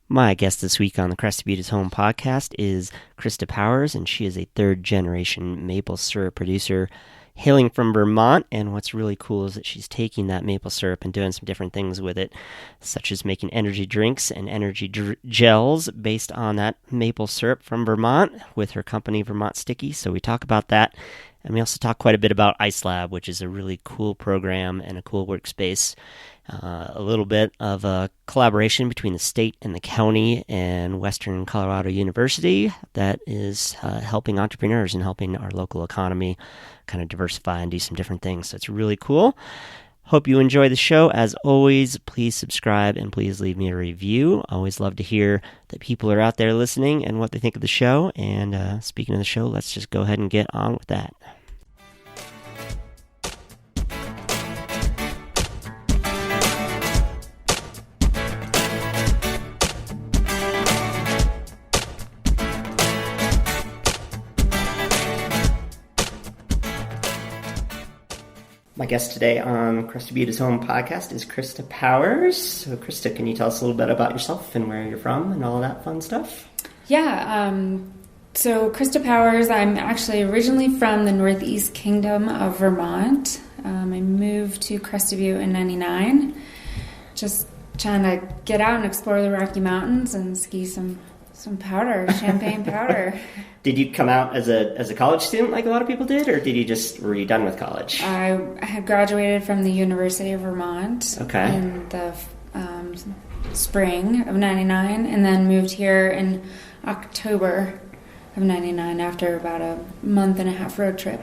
My guest this week on the Crested Butte Home podcast is Krista Powers, and she is a third-generation maple syrup producer hailing from Vermont. And what's really cool is that she's taking that maple syrup and doing some different things with it, such as making energy drinks and energy gels based on that maple syrup from Vermont with her company, Vermont Sticky. So we talk about that. And we also talk quite a bit about ICELab, which is a really cool program and a cool workspace. A little bit of a collaboration between the state and the county and Western Colorado University that is helping entrepreneurs and helping our local economy kind of diversify and do some different things. So it's really cool. Hope you enjoy the show. As always, please subscribe and please leave me a review. I always love to hear that people are out there listening and what they think of the show. And speaking of the show, let's just go ahead and get on with that. My guest today on Crested Butte's Home podcast is Krista Powers. So, Krista, can you tell us a little bit about yourself and where you're from and all that fun stuff? Yeah, so Krista Powers, I'm actually originally from the Northeast Kingdom of Vermont. I moved to Crested Butte in 99, just trying to get out and explore the Rocky Mountains and ski some powder, champagne powder. Did you come out as a college student like a lot of people did, or were you done with college? I had graduated from the University of Vermont in the spring of 99, and then moved here in October of 99 after about a month and a half road trip.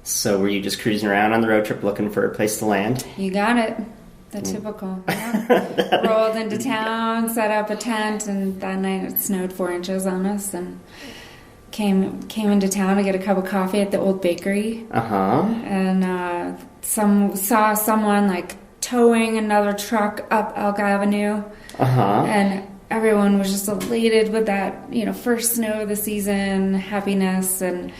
So were you just cruising around on the road trip looking for a place to land? You got it. The typical. Yeah. Rolled into town, set up a tent, and that night it snowed 4 inches on us, and came into town to get a cup of coffee at the old bakery. And saw someone like towing another truck up Elk Avenue. And everyone was just elated with that, first snow of the season, happiness, and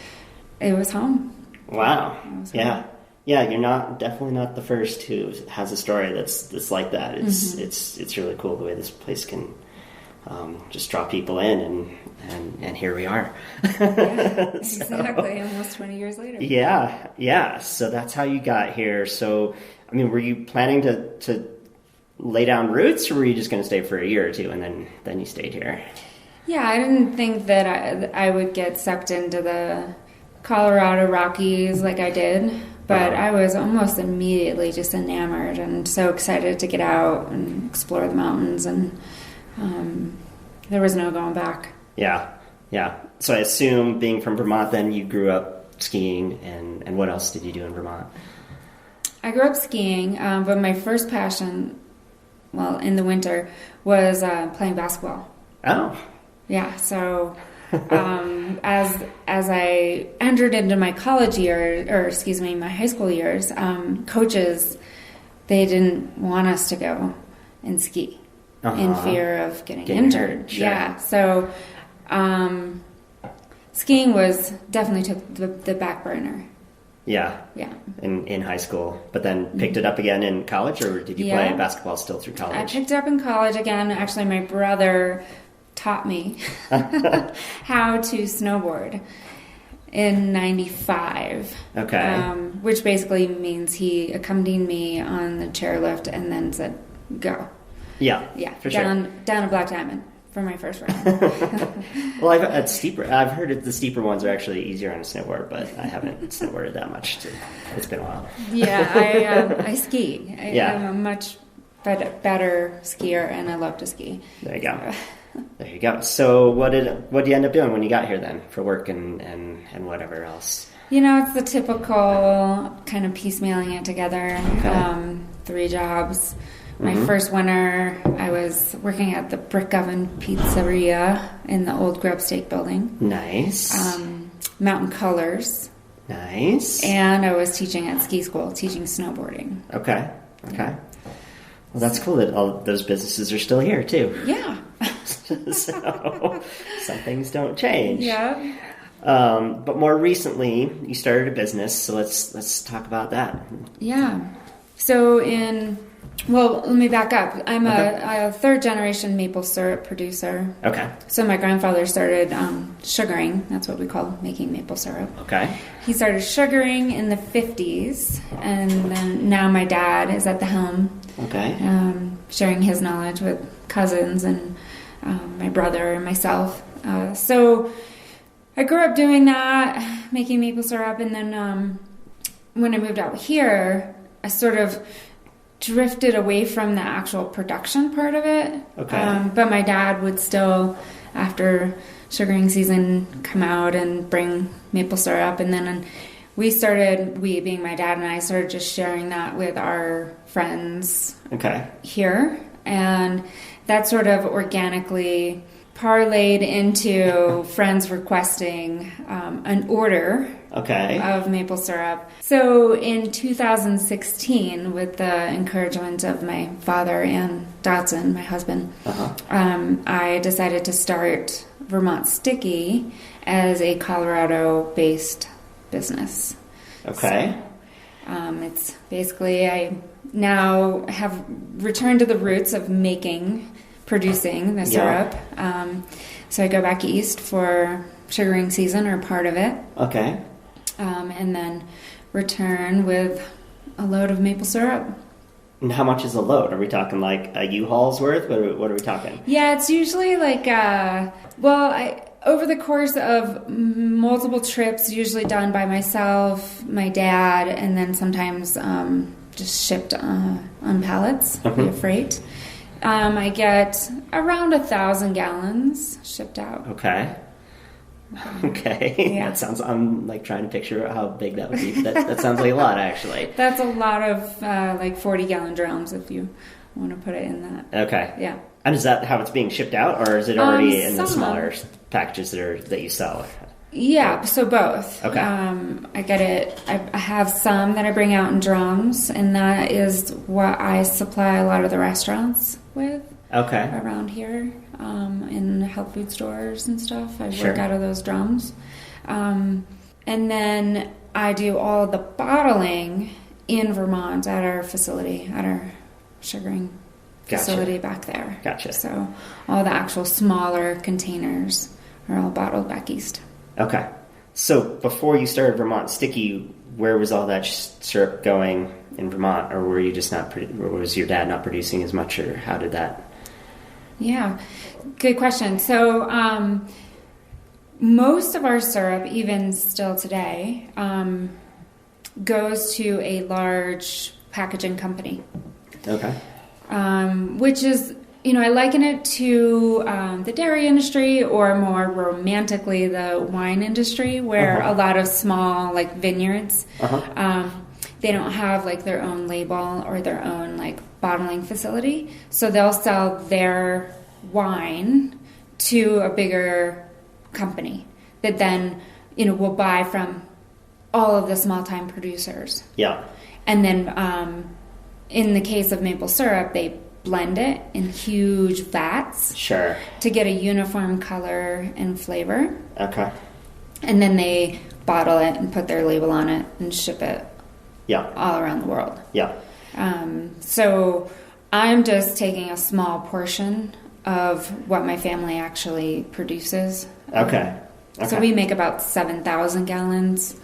it was home. Wow. Yeah. Yeah, you're definitely not the first who has a story that's like that. It's really cool the way this place can just draw people in, and here we are. Yeah, exactly. Almost 20 years later. Yeah. So that's how you got here. So, I mean, were you planning to lay down roots, or were you just going to stay for a year or two and then you stayed here? Yeah, I didn't think that I would get sucked into the Colorado Rockies like I did. But I was almost immediately just enamored and so excited to get out and explore the mountains, and there was no going back. Yeah. So I assume, being from Vermont, then you grew up skiing, and what else did you do in Vermont? I grew up skiing, but my first passion, in the winter, was playing basketball. Oh. Yeah, so... as I entered into my college year, my high school years, coaches, they didn't want us to go and ski in fear of getting injured. Sure. Yeah, so skiing definitely took the back burner. Yeah. In high school, but then picked it up again in college, or did you play basketball still through college? I picked it up in college again. Actually, my brother taught me how to snowboard in 95. Okay. Which basically means he accompanied me on the chairlift and then said, go. Yeah, for down sure. a black diamond for my first round. Well, I've heard the steeper ones are actually easier on a snowboard, but I haven't snowboarded that much. It's been a while. Yeah, I ski. I'm a much better skier, and I love to ski. There you go. There you go. So what did you end up doing when you got here then, for work and whatever else? It's the typical kind of piecemealing it together. Okay. 3 jobs. My first winter, I was working at the Brick Oven Pizzeria in the old Grub Steak building. Nice. Mountain Colors. Nice. And I was teaching at ski school, teaching snowboarding. Okay. Well, that's cool that all those businesses are still here too. Yeah. So some things don't change. Yeah. But more recently, you started a business, so let's talk about that. Yeah. So in Well, let me back up. I'm a third-generation maple syrup producer. Okay. So my grandfather started sugaring. That's what we call making maple syrup. Okay. He started sugaring in the 50s, and then now my dad is at the helm. Okay. Sharing his knowledge with cousins and my brother and myself. So I grew up doing that, making maple syrup, and then when I moved out here, I sort of drifted away from the actual production part of it. Okay. But my dad would still, after sugaring season, come out and bring maple syrup. And then we being my dad and I, started just sharing that with our friends here. And that sort of organically parlayed into friends requesting an order of maple syrup. So in 2016, with the encouragement of my father and Dotson, my husband, I decided to start Vermont Sticky as a Colorado-based business. Okay. So, it's basically, I now have returned to the roots of producing the syrup. So I go back east for sugaring season, or part of it. Okay. And then return with a load of maple syrup. And how much is a load? Are we talking like a U-Haul's worth? What are we talking? Yeah, it's usually like, over the course of multiple trips, usually done by myself, my dad, and then sometimes just shipped on pallets via freight. I get around 1,000 gallons shipped out. Okay. Okay. Yeah. That sounds, I'm like trying to picture how big that would be. That sounds like a lot, actually. That's a lot of like 40-gallon drums if you want to put it in that. Okay. Yeah. And is that how it's being shipped out, or is it already in the smaller packages that you sell? Yeah, so both. Okay. I get it. I have some that I bring out in drums, and that is what I supply a lot of the restaurants with. Okay. Around here, in health food stores and stuff. I work out of those drums. And then I do all the bottling in Vermont at our facility, at our sugaring facility back there. Gotcha. So all the actual smaller containers are all bottled back east. Okay. So before you started Vermont Sticky, where was all that syrup going in Vermont? Or were you just or was your dad not producing as much, or how did that? Yeah, good question. So most of our syrup, even still today, goes to a large packaging company. Okay. Which is, I liken it to the dairy industry, or more romantically the wine industry, where a lot of small like vineyards, they don't have like their own label or their own like bottling facility, so they'll sell their wine to a bigger company that then will buy from all of the small time producers. Yeah. And then in the case of maple syrup, they blend it in huge vats. Sure. To get a uniform color and flavor. Okay. And then they bottle it and put their label on it and ship it. Yeah. All around the world. Yeah. So I'm just taking a small portion of what my family actually produces. Okay. So we make about 7,000 gallons,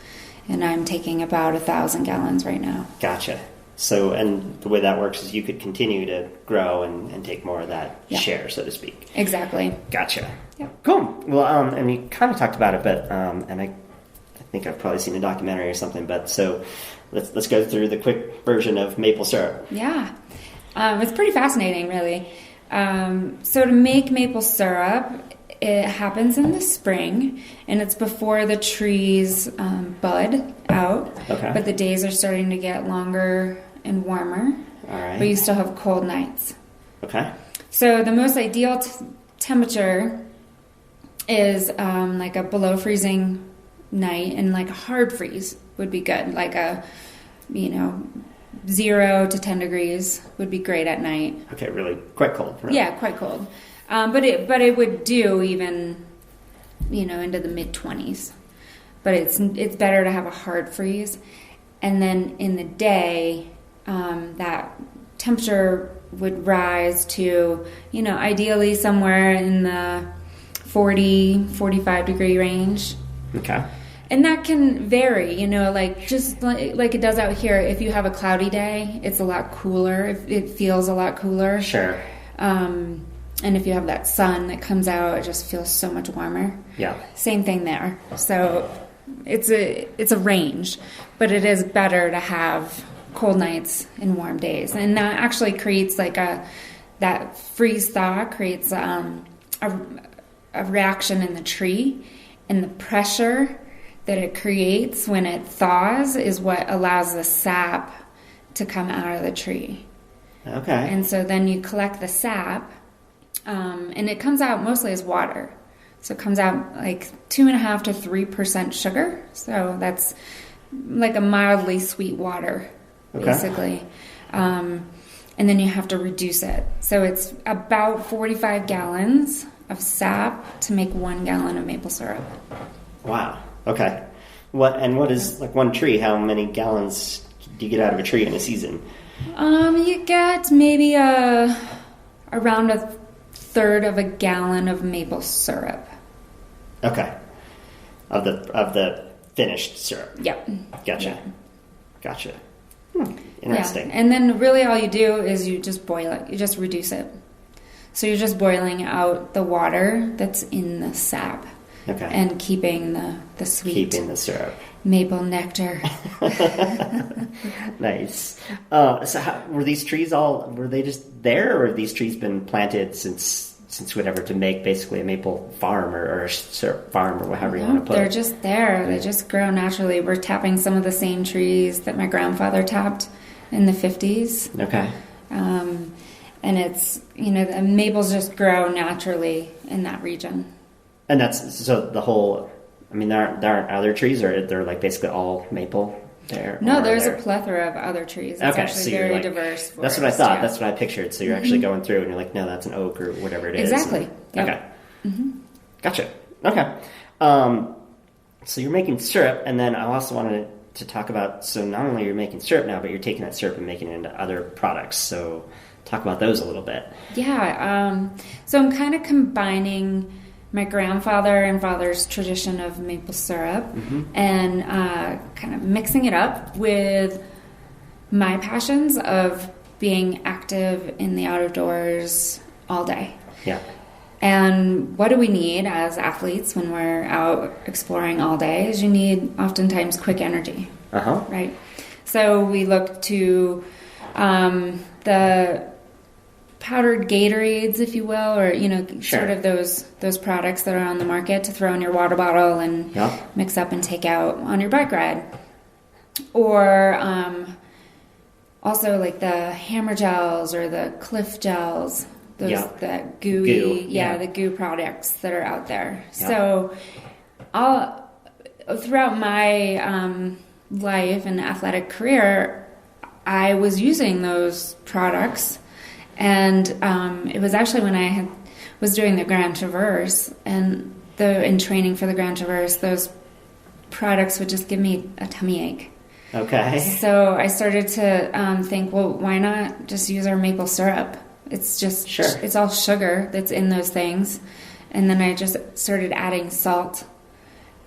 and I'm taking about 1,000 gallons right now. Gotcha. So, and the way that works is you could continue to grow and take more of that share, so to speak. Exactly. Gotcha. Yeah. Cool. Well, and you kind of talked about it, but and I think I've probably seen a documentary or something. But so let's go through the quick version of maple syrup. Yeah, it's pretty fascinating, really. So to make maple syrup, it happens in the spring, and it's before the trees bud out. Okay. But the days are starting to get longer and warmer. All right. But you still have cold nights. Okay. So the most ideal temperature is like a below freezing night, and like a hard freeze would be good. Like a, 0 to 10 degrees would be great at night. Okay, really quite cold. Right? Yeah, quite cold. But it would do even, into the mid-20s. But it's better to have a hard freeze. And then in the day, that temperature would rise to, ideally somewhere in the 45 degree range. Okay. And that can vary, just like it does out here. If you have a cloudy day, it's a lot cooler. It feels a lot cooler. Sure. And if you have that sun that comes out, it just feels so much warmer. Yeah. Same thing there. So it's a range, but it is better to have cold nights and warm days. And that actually creates that freeze thaw creates a reaction in the tree, and the pressure that it creates when it thaws is what allows the sap to come out of the tree. Okay. And so then you collect the sap, and it comes out mostly as water. So it comes out like 2.5% to 3% sugar. So that's like a mildly sweet water, basically. And then you have to reduce it. So it's about 45 gallons of sap to make 1 gallon of maple syrup. Wow. Okay. What is, like, one tree? How many gallons do you get out of a tree in a season? You get maybe around a third of a gallon of maple syrup. Okay. Of the finished syrup. Yep. Gotcha. Interesting. Yeah. And then really all you do is you just boil it. You just reduce it. So you're just boiling out the water that's in the sap. Okay. And keeping the sweet. Keeping the syrup. Maple nectar. Nice. So were these trees were they just there, or have these trees been planted since whatever to make basically a maple farm or a syrup farm or whatever you want to put it? They're just there. They just grow naturally. We're tapping some of the same trees that my grandfather tapped in the 50s. Okay. And it's, the maples just grow naturally in that region. And that's, so the whole, there aren't other trees, or they're like basically all maple there? No, there's a plethora of other trees. It's actually very diverse. That's what I thought. Yeah. That's what I pictured. So you're actually going through and you're like, no, that's an oak or whatever it is. Exactly. Yep. Okay. Mm-hmm. Gotcha. Okay. So you're making syrup, and then I also wanted to talk about, so not only you're making syrup now, but you're taking that syrup and making it into other products. So talk about those a little bit. Yeah. So I'm kind of combining my grandfather and father's tradition of maple syrup, and kind of mixing it up with my passions of being active in the outdoors all day. Yeah. And what do we need as athletes when we're out exploring all day is you need oftentimes quick energy. Right? So we look to the powdered Gatorades, if you will, or, sort of those products that are on the market to throw in your water bottle and mix up and take out on your bike ride. Or also like the hammer gels or the Cliff gels, that gooey, the goo products that are out there. So throughout my life and athletic career, I was using those products. And it was actually when I was doing the Grand Traverse and in training for the Grand Traverse, those products would just give me a tummy ache. Okay. So I started to think, well, why not just use our maple syrup? It's just, it's all sugar that's in those things. And then I just started adding salt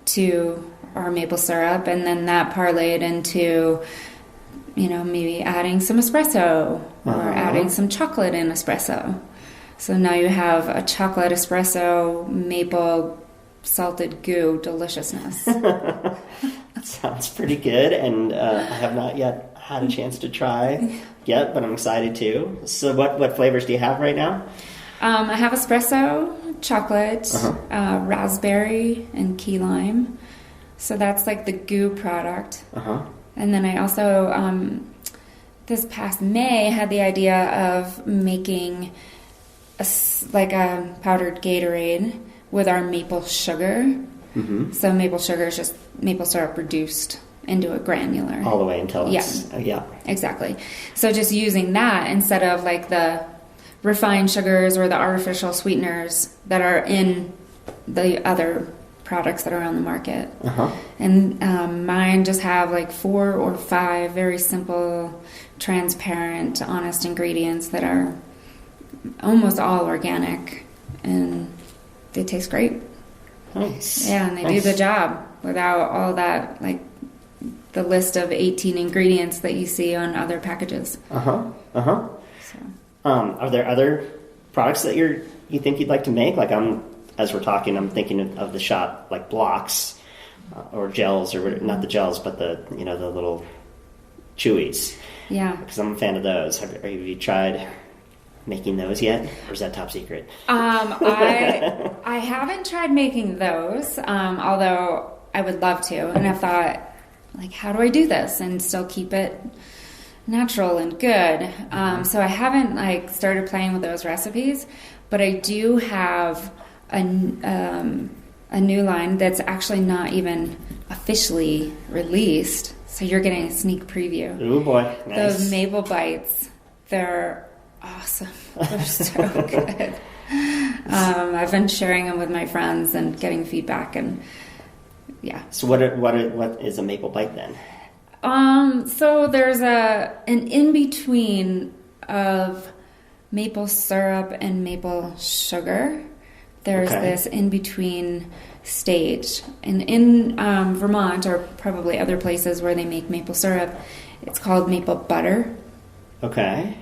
to our maple syrup, and then that parlayed into maybe adding some espresso or adding some chocolate in espresso. So now you have a chocolate espresso maple salted goo deliciousness. That sounds pretty good, and I have not yet had a chance to try yet, but I'm excited to. So what flavors do you have right now? I have espresso, chocolate, raspberry, and key lime. So that's like the goo product. And then I also, this past May, had the idea of making a powdered Gatorade with our maple sugar. So maple sugar is just maple syrup reduced into a granular. All the way until it's... Yeah. Exactly. So just using that instead of like the refined sugars or the artificial sweeteners that are in the other products that are on the market. Uh-huh. And mine just have like 4 or 5 very simple, transparent, honest ingredients that are almost all organic, and they taste great. Nice. Yeah, and they do the job without all that, like the list of 18 ingredients that you see on other packages. Uh-huh. So. Are there other products that you think you'd like to make? Like as we're talking, I'm thinking of the shot like blocks or gels, or not the gels, but the little chewies. Yeah. Because I'm a fan of those. Have you tried making those yet, or is that top secret? I haven't tried making those, although I would love to, and I've thought, like, how do I do this and still keep it natural and good? So I haven't like started playing with those recipes, but I do have a new line that's actually not even officially released. So you're getting a sneak preview. Ooh boy, nice. Those maple bites, they're awesome. They're so good. I've been sharing them with my friends and getting feedback, and yeah. So what is a maple bite then? So there's an in-between of maple syrup and maple sugar. There's this in-between stage. And in Vermont, or probably other places where they make maple syrup, it's called maple butter. Okay.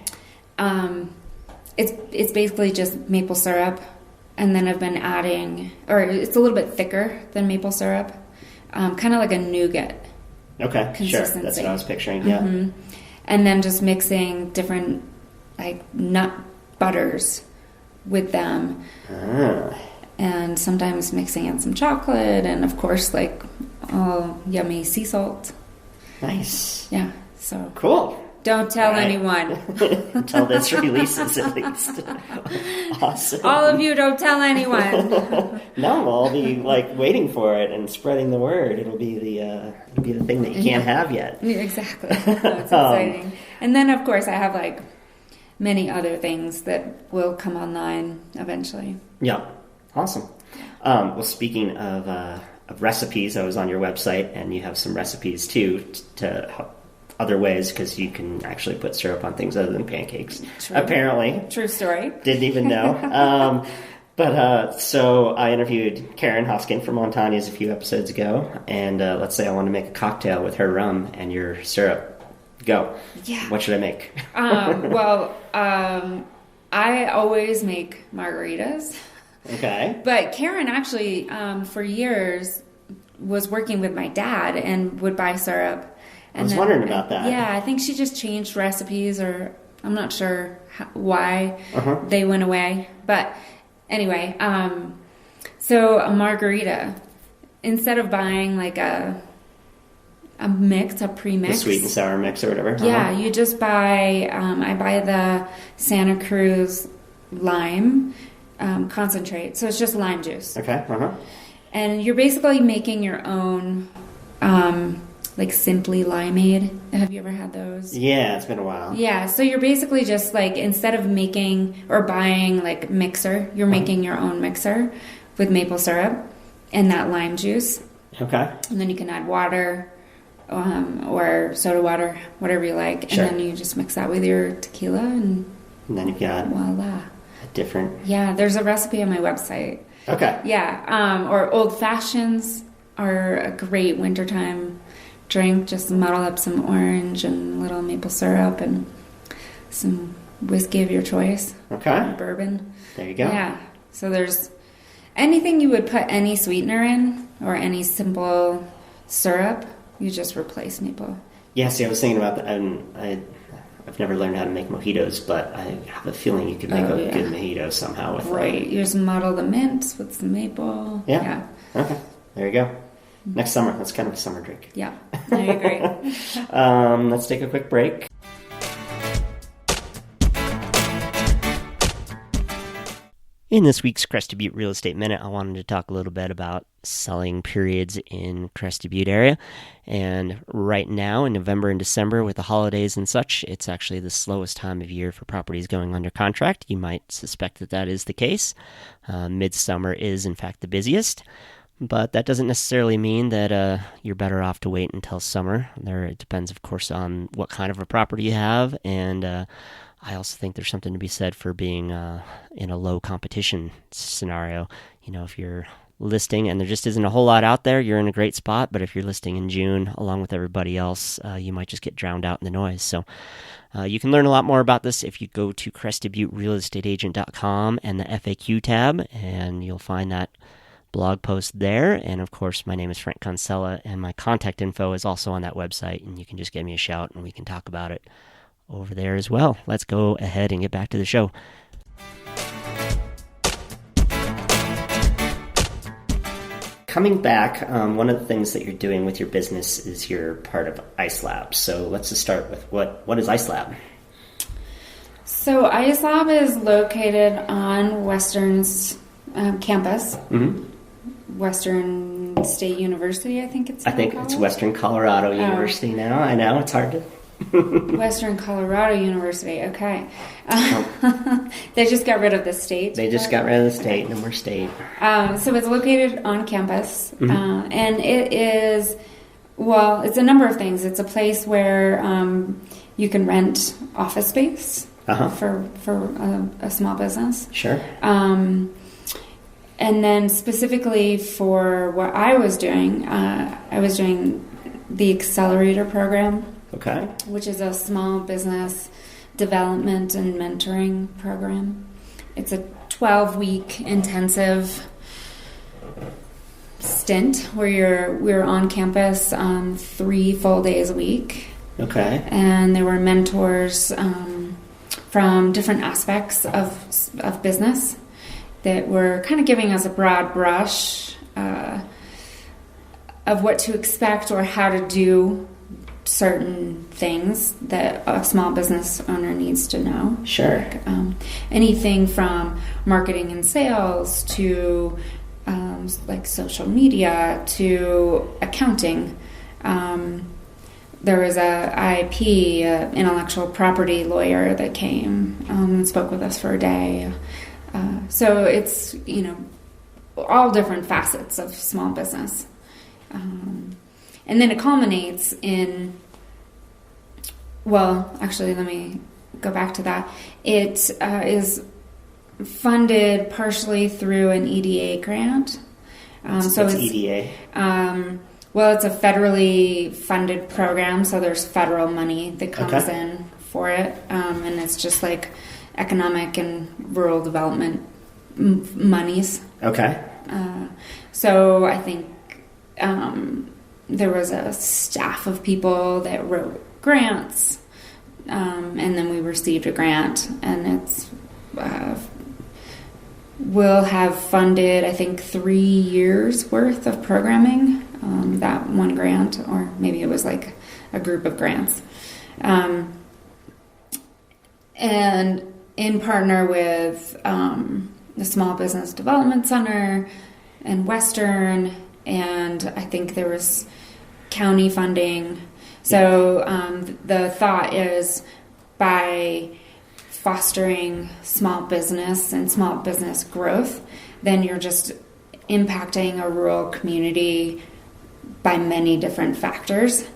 It's basically just maple syrup, and then I've been adding, or it's a little bit thicker than maple syrup, kind of like a nougat. Okay, sure. That's what I was picturing, yeah. Mm-hmm. And then just mixing different, like, nut butters with them. And sometimes mixing in some chocolate, and of course, like, all yummy sea salt. Nice. Yeah, so. Cool. Don't tell anyone. Until this releases, at least. Awesome. All of you, don't tell anyone. No, I'll be like waiting for it and spreading the word. It'll be the thing that you can't have yet. Yeah, exactly. That's exciting. And then, of course, I have like many other things that will come online eventually. Yeah, awesome. Well, speaking of recipes, I was on your website, and you have some recipes too to help. Other ways, because you can actually put syrup on things other than pancakes. True. Apparently. True story. Didn't even know. So I interviewed Karen Hoskin from Montañas a few episodes ago, and let's say I want to make a cocktail with her rum and your syrup. Go. Yeah. What should I make? I always make margaritas. Okay. But Karen actually, for years, was working with my dad and would buy syrup. I was wondering about that. Yeah, I think she just changed recipes, or I'm not sure why they went away. But anyway, so a margarita, instead of buying like a mix, a pre-mix. The sweet and sour mix or whatever. Yeah, you just buy, I buy the Santa Cruz lime concentrate. So it's just lime juice. Okay, And you're basically making your own... like Simply Limeade. Have you ever had those? Yeah, it's been a while. Yeah, so you're basically just like, instead of making or buying like mixer, you're making your own mixer with maple syrup and that lime juice. Okay. And then you can add water or soda water, whatever you like. Sure. And then you just mix that with your tequila, and then you've got voila. A different... Yeah, there's a recipe on my website. Okay. Yeah, or old fashions are a great wintertime drink. Just muddle up some orange and a little maple syrup and some whiskey of your choice. Okay. Bourbon. There you go. Yeah. So there's anything you would put any sweetener in, or any simple syrup, you just replace maple. Yeah, see, I was thinking about that, and I've never learned how to make mojitos, but I have a feeling you could make a good mojito somehow with Right. You just muddle the mint with some maple. Yeah. Okay. There you go. Next summer. That's kind of a summer drink. Yeah, I agree. Let's take a quick break. In this week's Crested Butte Real Estate Minute, I wanted to talk a little bit about selling periods in Crested Butte area. And right now, in November and December, with the holidays and such, it's actually the slowest time of year for properties going under contract. You might suspect that that is the case. Midsummer is, in fact, the busiest. but that doesn't necessarily mean that you're better off to wait until summer. It depends, of course, on what kind of a property you have, and I also think there's something to be said for being in a low competition scenario. If you're listing and there just isn't a whole lot out there, you're in a great spot. But if you're listing in June along with everybody else, you might just get drowned out in the noise. So you can learn a lot more about this if you go to CrestedButteRealEstateAgent.com and the FAQ tab, and you'll find that blog post there. And of course, my name is Frank Consella, and my contact info is also on that website, and you can just give me a shout and we can talk about it over there as well. Let's go ahead and get back to the show. Coming back, one of the things that you're doing with your business is you're part of ICELab. So let's just start with what is ICELab? So ICELab is located on Western's campus, Western State University, I think it's. I think it's Western Colorado University now. I know it's hard to. Western Colorado University. Okay. They just got rid of the state. They just got rid of the state, no more state. So it's located on campus, and it is, it's a number of things. It's a place where you can rent office space for a small business. Sure. And then specifically for what I was doing the Accelerator program. Okay. Which is a small business development and mentoring program. It's a 12-week intensive stint where we're on campus 3 full days a week. Okay. And there were mentors from different aspects of business that were kind of giving us a broad brush of what to expect or how to do certain things that a small business owner needs to know. Sure. Like, anything from marketing and sales to like social media to accounting. There was a IIP, intellectual property lawyer that came and spoke with us for a day. So it's, all different facets of small business. And then it culminates in, actually, let me go back to that. It is funded partially through an EDA grant. It's EDA? It's a federally funded program, so there's federal money that comes in for it. And it's just like economic and rural development monies. Okay. So I think there was a staff of people that wrote grants, and then we received a grant, and it's will have funded, I think, 3 years worth of programming, that one grant, or maybe it was like a group of grants. And in partner with the Small Business Development Center and Western, and I think there was county funding. So the thought is by fostering small business and small business growth, then you're just impacting a rural community by many different factors.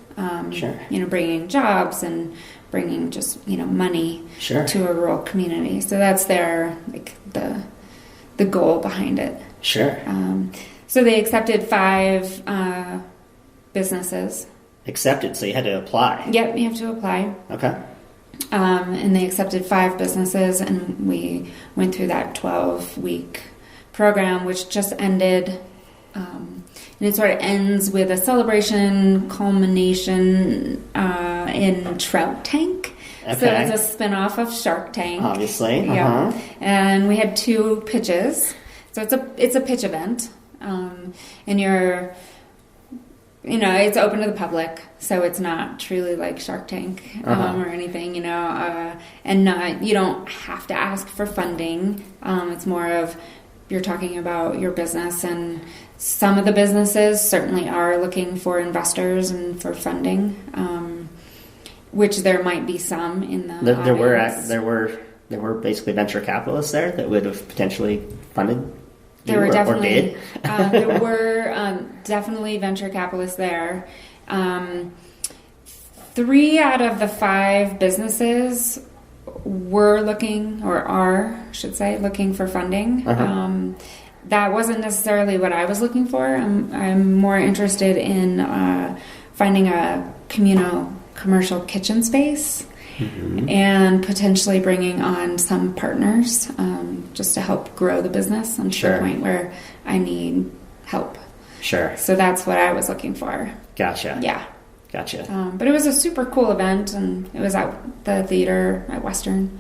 Sure. Bringing jobs and bringing just, money to a rural community. So that's their, the goal behind it. Sure. So they accepted 5 businesses. Accepted, so you had to apply. Yep, you have to apply. Okay. And they accepted 5 businesses, and we went through that 12-week program, which just ended. And it sort of ends with a celebration culmination in Trout Tank. Okay. So it's a spin-off of Shark Tank. Obviously. Yeah. And we had 2 pitches. So it's a pitch event. And you're, it's open to the public, so it's not truly like Shark Tank or anything, and you don't have to ask for funding. It's more of you're talking about your business, and some of the businesses certainly are looking for investors and for funding, which there might be some in the there were basically venture capitalists there that would have potentially funded There were definitely there were definitely venture capitalists there. 3 out of the 5 businesses were looking, or are, I should say, looking for funding. That wasn't necessarily what I was looking for. I'm more interested in finding a commercial kitchen space. And potentially bringing on some partners just to help grow the business to the point where I need help. Sure. So that's what I was looking for. Gotcha. Yeah. Gotcha. But it was a super cool event, and it was at the theater at Western.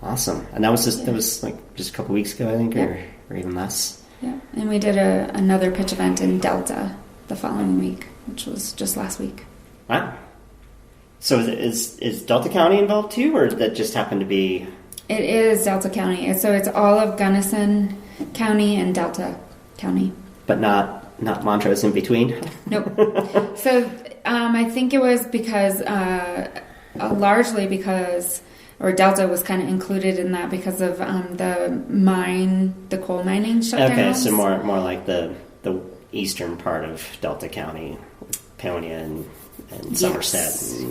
Awesome. And that was just a couple weeks ago, I think, or even less. Yeah. And we did another pitch event in Delta the following week, which was just last week. Wow. So is Delta County involved too, or that just happened to be? It is Delta County. So it's all of Gunnison County and Delta County. But not Montrose in between? Nope. So I think it was because, largely because, or Delta was kind of included in that because of the coal mining shutdowns. Okay, so more like the eastern part of Delta County, Paonia and Somerset. Yes.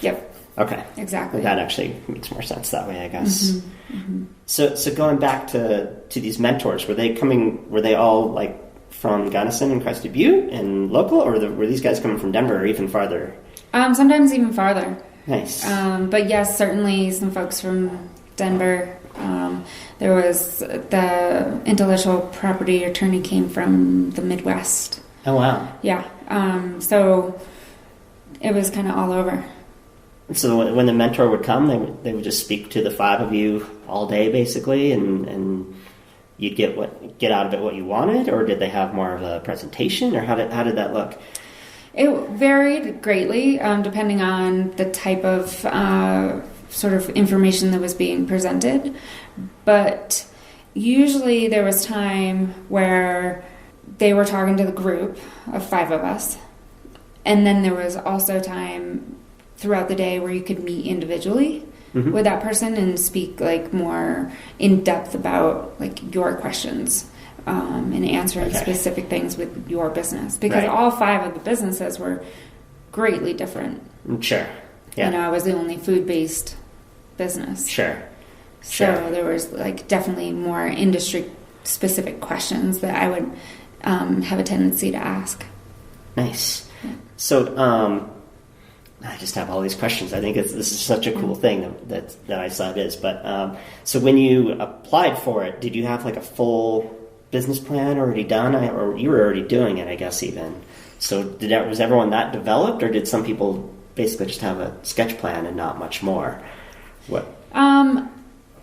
Yep. Okay. Exactly. That actually makes more sense that way, I guess. So going back to these mentors, were they all like from Gunnison and Crested Butte and local, or were these guys coming from Denver or even farther? Sometimes even farther. Nice. But yes, certainly some folks from Denver. There was the intellectual property attorney came from the Midwest. Oh, wow. Yeah. So it was kind of all over. So when the mentor would come, they would just speak to the 5 of you all day, basically, and you'd get out of it what you wanted, or did they have more of a presentation, or how did that look? It varied greatly depending on the type of sort of information that was being presented, but usually there was time where they were talking to the group of 5 of us, and then there was also time throughout the day where you could meet individually with that person and speak like more in depth about like your questions and answering specific things with your business, because all 5 of the businesses were greatly different. Sure. Yeah. I was the only food-based business. Sure. So there was like definitely more industry specific questions that I would have a tendency to ask. Nice. Yeah. So I just have all these questions. I think this is such a cool thing that ICELab is. But so when you applied for it, did you have like a full business plan already done, or you were already doing it, I guess, even? So was everyone that developed, or did some people basically just have a sketch plan and not much more? What?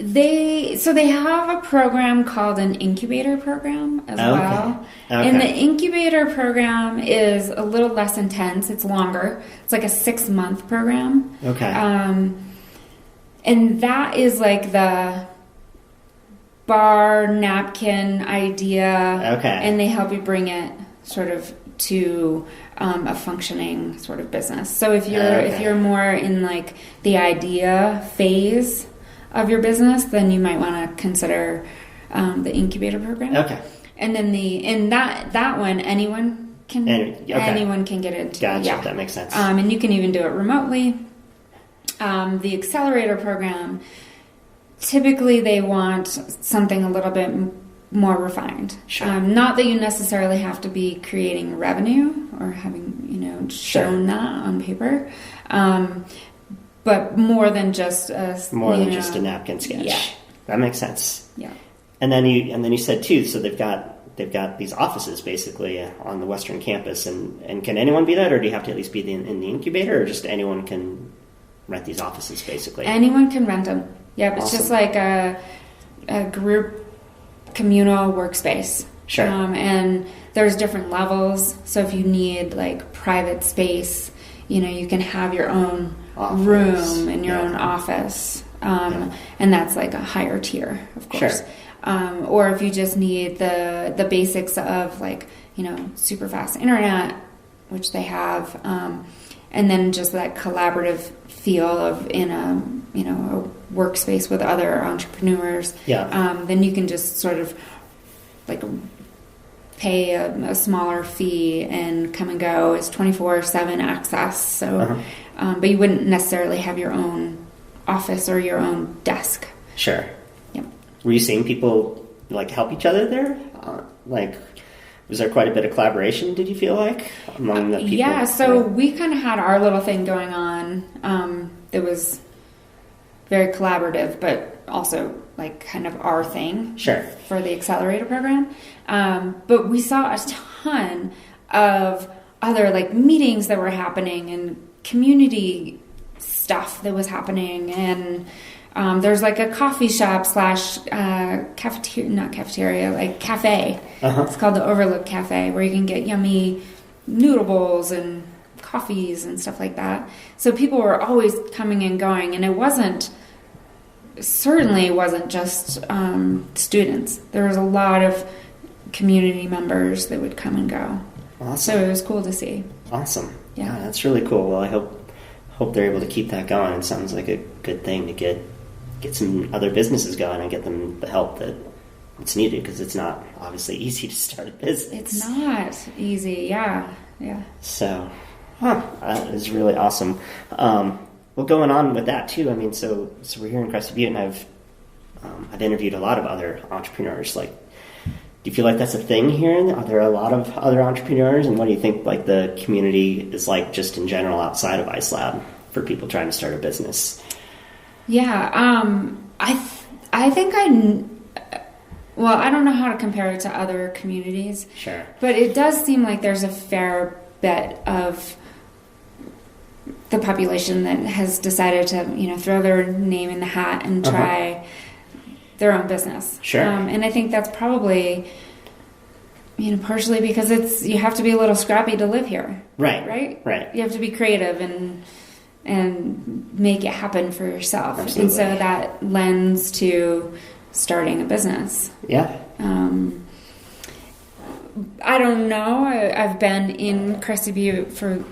They have a program called an incubator program as well. Okay. And the incubator program is a little less intense. It's longer. It's like a 6-month program. Okay. And that is like the bar napkin idea. Okay. And they help you bring it sort of to a functioning sort of business. So if you're more in like the idea phase of your business, then you might want to consider the incubator program. Okay. And then that one anyone can get into. Gotcha. Yeah. That makes sense. And you can even do it remotely. The accelerator program, typically they want something a little bit more refined. Sure. Not that you necessarily have to be creating revenue or having shown that on paper. But more than just just a napkin sketch. Yeah. That makes sense. Yeah. And then you said too, so they've got these offices basically on the Western campus, and can anyone be that, or do you have to at least be in the incubator, or just anyone can rent these offices basically? Anyone can rent them. Yeah, it's Awesome. just like a group communal workspace. Sure. And there's different levels. So if you need like private space, you can have your own room and your own office. And that's like a higher tier, of course. Sure. Or if you just need the basics of like, super fast internet, which they have, and then just that collaborative feel of in a workspace with other entrepreneurs. Yeah. Then you can just sort of like pay a smaller fee and come and go. It's 24/7 access. So, but you wouldn't necessarily have your own office or your own desk. Sure. Yep. Were you seeing people like help each other there? Was there quite a bit of collaboration, did you feel like, among the people? Yeah, so we kind of had our little thing going on. It was very collaborative, but also like kind of our thing. Sure. For the accelerator program. But we saw a ton of other like meetings that were happening and community stuff that was happening. And there's like a coffee shop / cafeteria, not cafeteria, like cafe. It's called the Overlook Cafe, where you can get yummy noodle bowls and coffees and stuff like that. So people were always coming and going, and it certainly wasn't just students. There was a lot of community members that would come and go. Awesome. So it was cool to see. Awesome. Yeah, that's really cool. Well, I hope they're able to keep that going. It sounds like a good thing to get some other businesses going and get them the help that it's needed, because it's not obviously easy to start a business. It's not easy. Yeah. So, that is really awesome. Well, going on with that too, I mean, so we're here in Crested Butte, and I've interviewed a lot of other entrepreneurs. Like, do you feel like that's a thing here? Are there a lot of other entrepreneurs, and what do you think like the community is like just in general outside of ICELab for people trying to start a business? Yeah, I think I don't know how to compare it to other communities. Sure. But it does seem like there's a fair bit of the population that has decided to, throw their name in the hat and try their own business. Sure. And I think that's probably, partially because you have to be a little scrappy to live here. Right. You have to be creative and make it happen for yourself. Absolutely. And so that lends to starting a business. Yeah. I don't know. I've been in Crested Butte for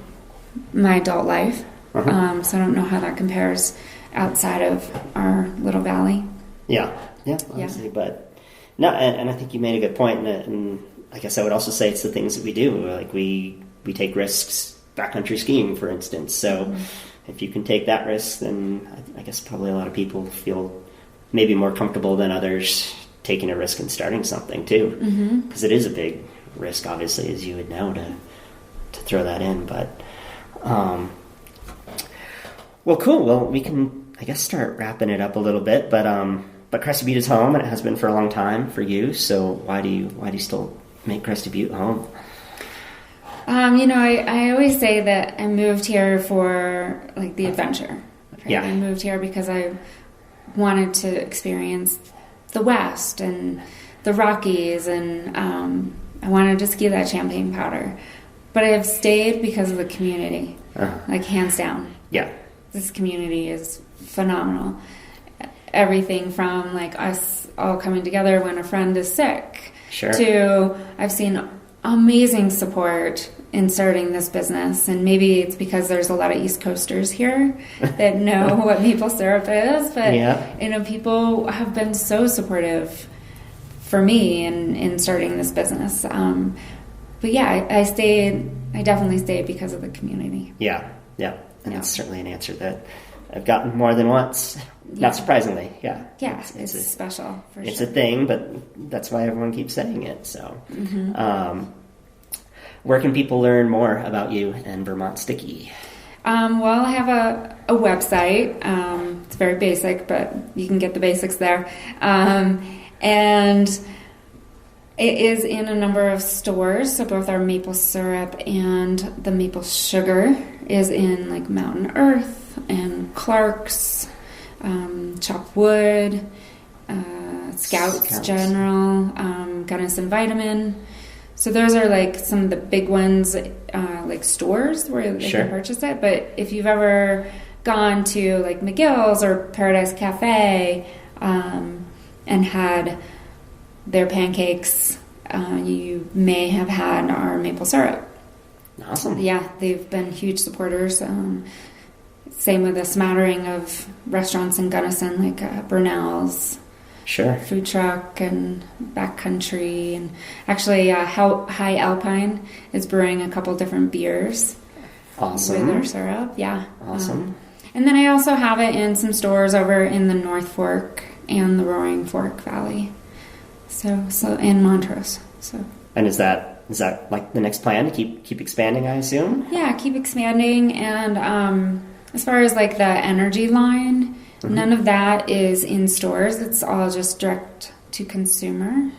my adult life, so I don't know how that compares outside of our little valley. Yeah, obviously, but no, and I think you made a good point, and I guess I would also say it's the things that we do. Like we take risks backcountry skiing, for instance. So if you can take that risk, then I guess probably a lot of people feel maybe more comfortable than others taking a risk and starting something too, because it is a big risk, obviously, as you would know, to throw that in. But well, cool. Well, we can, I guess, start wrapping it up a little bit. But Crested Butte is home, and it has been for a long time for you. So why do you still make Crested Butte home? I always say that I moved here for like the adventure. Right? Yeah. I moved here because I wanted to experience the West and the Rockies, and I wanted to ski that champagne powder. But I have stayed because of the community, like hands down. Yeah. This community is phenomenal. Everything from like us all coming together when a friend is sick, sure, to I've seen amazing support in starting this business. And maybe it's because there's a lot of East Coasters here that know what maple syrup is, but people have been so supportive for me in starting this business. But yeah, I definitely stayed because of the community. Yeah. And that's certainly an answer that I've gotten more than once. Not surprisingly, yeah. Yeah, it's special, for sure. It's a thing, but that's why everyone keeps saying it. So, where can people learn more about you and Vermont Sticky? Well, I have a website. It's very basic, but you can get the basics there. And it is in a number of stores, so both our maple syrup and the maple sugar is in like Mountain Earth and Clark's, Chopped Wood, Scouts General, Gunnison Vitamin. So those are like some of the big ones, like stores where they can purchase it. But if you've ever gone to like McGill's or Paradise Cafe and had their pancakes, you may have had our maple syrup. Awesome. Yeah, they've been huge supporters. Same with a smattering of restaurants in Gunnison, like Burnell's, Sure. food truck and backcountry. And actually, High Alpine is brewing a couple different beers. Awesome. With their syrup, yeah. Awesome. And then I also have it in some stores over in the North Fork and the Roaring Fork Valley. So in Montrose. So. And is that like the next plan to keep expanding, I assume? Yeah, keep expanding. And as far as like the energy line, none of that is in stores. It's all just direct to consumer.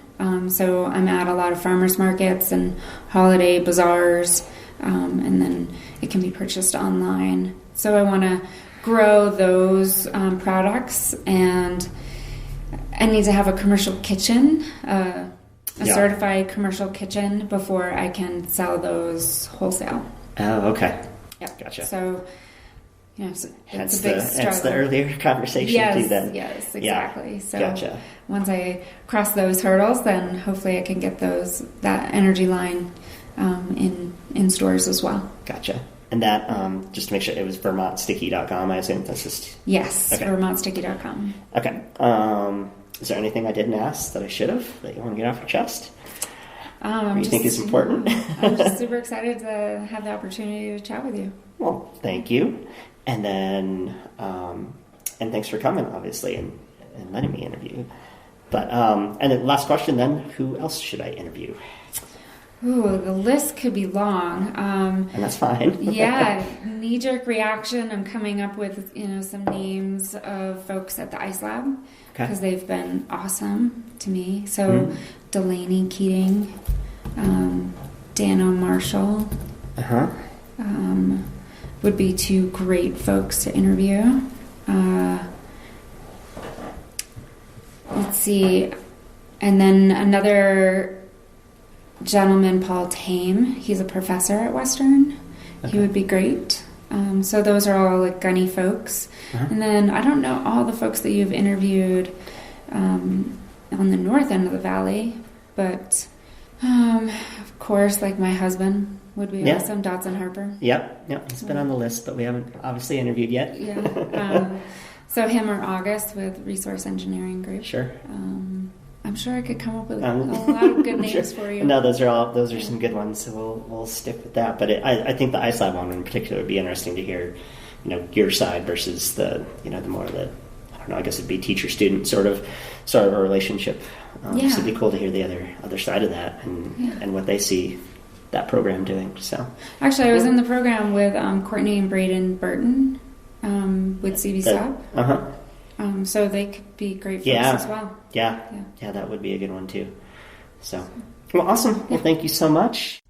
So I'm at a lot of farmers markets and holiday bazaars, and then it can be purchased online. So I want to grow those products, and I need to have a commercial kitchen, a certified commercial kitchen, before I can sell those wholesale. Oh, okay. Yeah. Gotcha. So, it's a big struggle. That's the earlier conversation too then. Yes, exactly. Yeah. So Gotcha. Once I cross those hurdles, then hopefully I can get that energy line in stores as well. Gotcha. And that, just to make sure, it was VermontSticky.com, I assume? That's just... Yes, okay. VermontSticky.com. Okay. Is there anything I didn't ask that I should have, that you want to get off your chest? Or you think is important? I'm just super excited to have the opportunity to chat with you. Well, thank you. And then, and thanks for coming, obviously, and letting me interview. But, and the last question then, who else should I interview? Ooh, the list could be long. And that's fine. Yeah, knee-jerk reaction. I'm coming up with, some names of folks at the ICELab because they've been awesome to me. So Delaney Keating, Dano Marshall would be two great folks to interview. Let's see. And then another gentleman, Paul Tame. He's a professor at Western. Okay. He would be great. So those are all like Gunny folks. And then I don't know all the folks that you've interviewed on the north end of the valley, but of course, like my husband would be awesome, Dotson Harper. Yep. He's been on the list, but we haven't obviously interviewed yet. Yeah. So him or August with Resource Engineering Group. Sure. I'm sure I could come up with a lot of good names for you. No, those are some good ones. So we'll stick with that. But I think the ICELab one in particular would be interesting to hear, your side versus the the more the I guess it'd be teacher-student sort of a relationship. So it'd be cool to hear the other side of that and what they see that program doing. So actually, I was in the program with Courtney and Braden Burton with CB Stop. So they could be great folks as well. Yeah, that would be a good one too. So, well, awesome. Well, thank you so much.